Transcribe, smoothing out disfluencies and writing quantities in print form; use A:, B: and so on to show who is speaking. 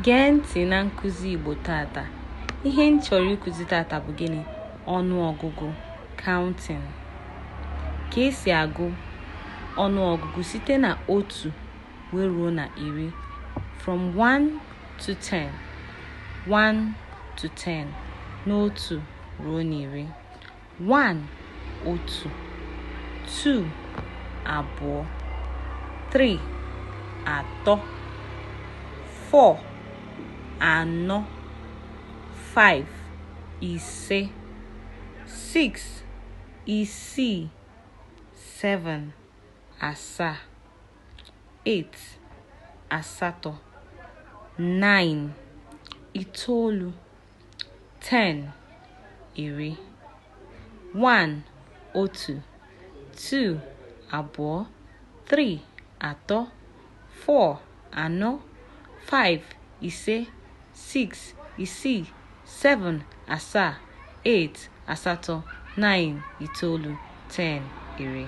A: Gee ntị na nkụzi Igbo tata. Ihe m chọrọ ịkụzi tata bụ gịnị? Ọnụọgụgụ, counting. Ka esi agụ ọnụọgụgụ site na 1 wee ruo na 10. From 1 to 10. 1 to 10. N'otu ruo na 10. 1, otu. 2, abụọ. 3, atọ. 4, anọ. 5, ise. 6, isii. 7, asaa. 8, asatọ. 9, itoolu. 10, iri. 1, otu. 2, abụọ. 3, atọ. 4, anọ. 5, ise. 6, isii. 7, asaa. 8, asatọ. 9, itoolu. 10, iri.